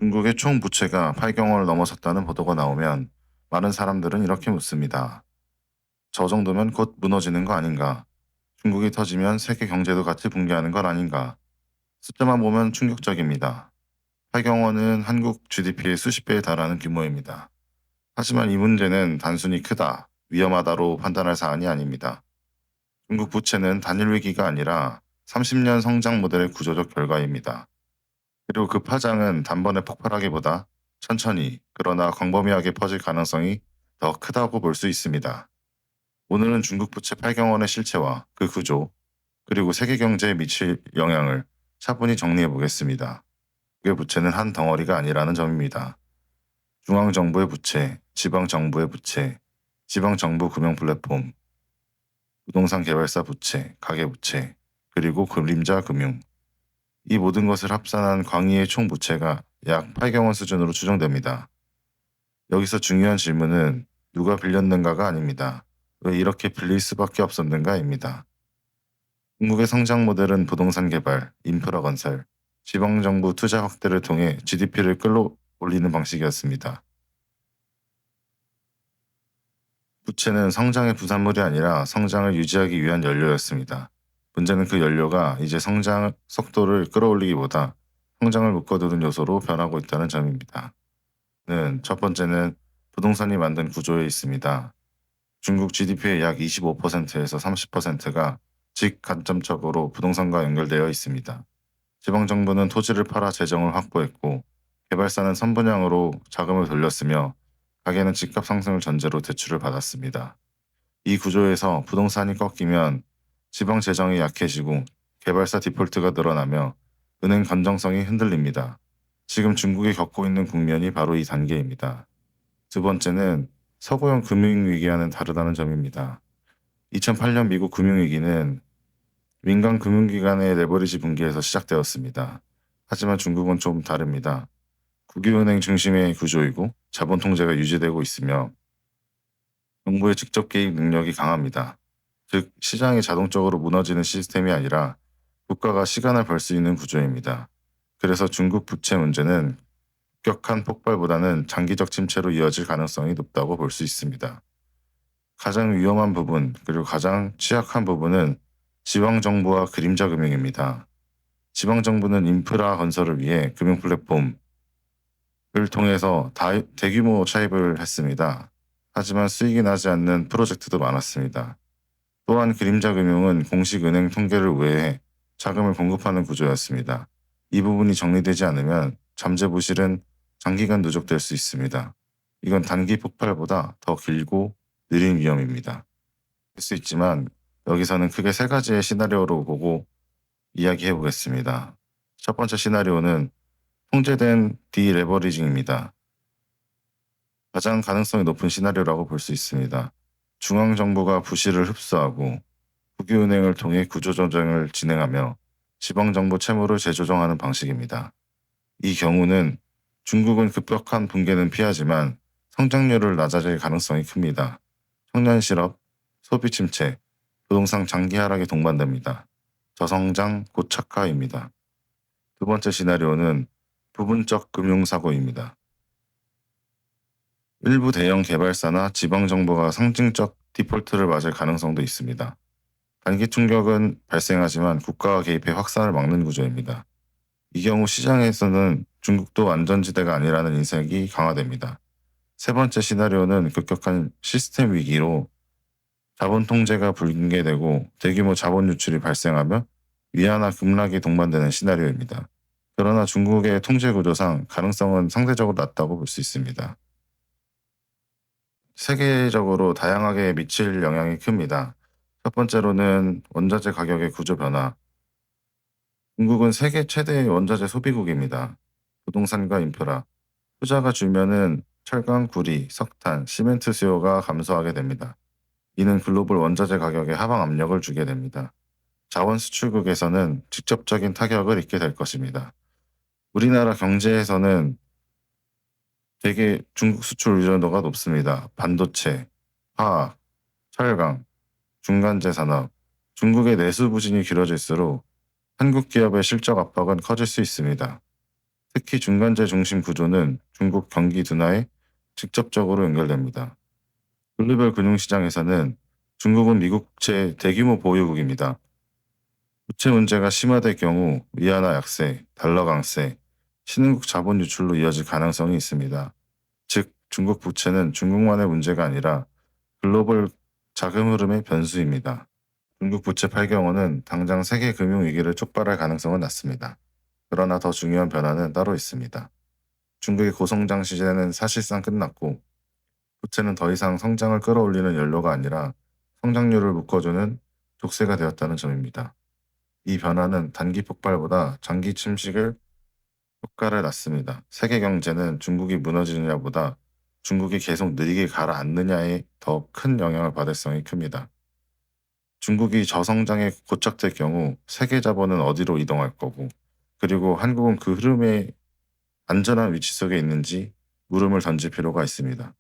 중국의 총 부채가 8경을 넘어섰다는 보도가 나오면 많은 사람들은 이렇게 묻습니다. 저 정도면 곧 무너지는 거 아닌가? 중국이 터지면 세계 경제도 같이 붕괴하는 것 아닌가? 숫자만 보면 충격적입니다. 8경원은 한국 GDP의 수십 배에 달하는 규모입니다. 하지만 이 문제는 단순히 크다, 위험하다로 판단할 사안이 아닙니다. 중국 부채는 단일 위기가 아니라 30년 성장 모델의 구조적 결과입니다. 그리고 그 파장은 단번에 폭발하기보다 천천히 그러나 광범위하게 퍼질 가능성이 더 크다고 볼 수 있습니다. 오늘은 중국 부채 8경원의 실체와 그 구조, 그리고 세계 경제에 미칠 영향을 차분히 정리해 보겠습니다. 국의 부채는 한 덩어리가 아니라는 점입니다. 중앙정부의 부채, 지방정부의 부채, 지방정부 금융 플랫폼, 부동산 개발사 부채, 가계부채, 그리고 그림자 금융. 이 모든 것을 합산한 광의의 총 부채가 약 8경원 수준으로 추정됩니다. 여기서 중요한 질문은 누가 빌렸는가가 아닙니다. 왜 이렇게 빌릴 수밖에 없었는가입니다. 중국의 성장 모델은 부동산 개발, 인프라 건설, 지방정부 투자 확대를 통해 GDP를 끌어올리는 방식이었습니다. 부채는 성장의 부산물이 아니라 성장을 유지하기 위한 연료였습니다. 문제는 그 연료가 이제 성장 속도를 끌어올리기보다 성장을 묶어두는 요소로 변하고 있다는 점입니다. 첫 번째는 부동산이 만든 구조에 있습니다. 중국 GDP의 약 25%에서 30%가 직간접적으로 부동산과 연결되어 있습니다. 지방정부는 토지를 팔아 재정을 확보했고, 개발사는 선분양으로 자금을 돌렸으며, 가게는 집값 상승을 전제로 대출을 받았습니다. 이 구조에서 부동산이 꺾이면 지방 재정이 약해지고 개발사 디폴트가 늘어나며 은행 건전성이 흔들립니다. 지금 중국이 겪고 있는 국면이 바로 이 단계입니다. 두 번째는 서구형 금융위기와는 다르다는 점입니다. 2008년 미국 금융위기는 민간 금융기관의 레버리지 붕괴에서 시작되었습니다. 하지만 중국은 좀 다릅니다. 국유은행 중심의 구조이고 자본 통제가 유지되고 있으며 정부의 직접 개입 능력이 강합니다. 즉, 시장이 자동적으로 무너지는 시스템이 아니라 국가가 시간을 벌 수 있는 구조입니다. 그래서 중국 부채 문제는 급격한 폭발보다는 장기적 침체로 이어질 가능성이 높다고 볼 수 있습니다. 가장 위험한 부분, 그리고 가장 취약한 부분은 지방정부와 그림자 금융입니다. 지방정부는 인프라 건설을 위해 금융 플랫폼을 통해서 대규모 차입을 했습니다. 하지만 수익이 나지 않는 프로젝트도 많았습니다. 또한 그림자 금융은 공식 은행 통계를 우회해 자금을 공급하는 구조였습니다. 이 부분이 정리되지 않으면 잠재부실은 장기간 누적될 수 있습니다. 이건 단기 폭발보다 더 길고 느린 위험입니다. 될 수 있지만 여기서는 크게 세 가지의 시나리오로 보고 이야기해 보겠습니다. 첫 번째 시나리오는 통제된 디레버리징입니다. 가장 가능성이 높은 시나리오라고 볼 수 있습니다. 중앙정부가 부실을 흡수하고 국유은행을 통해 구조조정을 진행하며 지방정부 채무를 재조정하는 방식입니다. 이 경우는 중국은 급격한 붕괴는 피하지만 성장률을 낮아질 가능성이 큽니다. 청년 실업, 소비 침체, 부동산 장기 하락이 동반됩니다. 저성장 고착화입니다. 두 번째 시나리오는 부분적 금융사고입니다. 일부 대형 개발사나 지방정부가 상징적 디폴트를 맞을 가능성도 있습니다. 단기 충격은 발생하지만 국가가 개입해 확산을 막는 구조입니다. 이 경우 시장에서는 중국도 안전지대가 아니라는 인식이 강화됩니다. 세 번째 시나리오는 급격한 시스템 위기로 자본 통제가 붕괴되고 대규모 자본 유출이 발생하며 위안화 급락이 동반되는 시나리오입니다. 그러나 중국의 통제 구조상 가능성은 상대적으로 낮다고 볼 수 있습니다. 세계적으로 다양하게 미칠 영향이 큽니다. 첫 번째로는 원자재 가격의 구조 변화. 중국은 세계 최대의 원자재 소비국입니다. 부동산과 인프라, 투자가 줄면은 철강, 구리, 석탄, 시멘트 수요가 감소하게 됩니다. 이는 글로벌 원자재 가격에 하방 압력을 주게 됩니다. 자원 수출국에서는 직접적인 타격을 입게 될 것입니다. 우리나라 경제에서는 대개 중국 수출 의존도가 높습니다. 반도체, 화학, 철강, 중간재 산업, 중국의 내수 부진이 길어질수록 한국 기업의 실적 압박은 커질 수 있습니다. 특히 중간재 중심 구조는 중국 경기 둔화에 직접적으로 연결됩니다. 글로벌 금융시장에서는 중국은 미국 국채 대규모 보유국입니다. 부채 문제가 심화될 경우 위안화 약세, 달러 강세, 신흥국 자본 유출로 이어질 가능성이 있습니다. 즉, 중국 부채는 중국만의 문제가 아니라 글로벌 자금 흐름의 변수입니다. 중국 부채 8경우는 당장 세계 금융위기를 촉발할 가능성은 낮습니다. 그러나 더 중요한 변화는 따로 있습니다. 중국의 고성장 시대는 사실상 끝났고 부채는 더 이상 성장을 끌어올리는 연료가 아니라 성장률을 묶어주는 족쇄가 되었다는 점입니다. 이 변화는 단기 폭발보다 장기 침식을 효과를 낳습니다. 세계 경제는 중국이 무너지느냐보다 중국이 계속 느리게 가라앉느냐에 더 큰 영향을 받을 성이 큽니다. 중국이 저성장에 고착될 경우 세계 자본은 어디로 이동할 거고, 그리고 한국은 그 흐름의 안전한 위치 속에 있는지 물음을 던질 필요가 있습니다.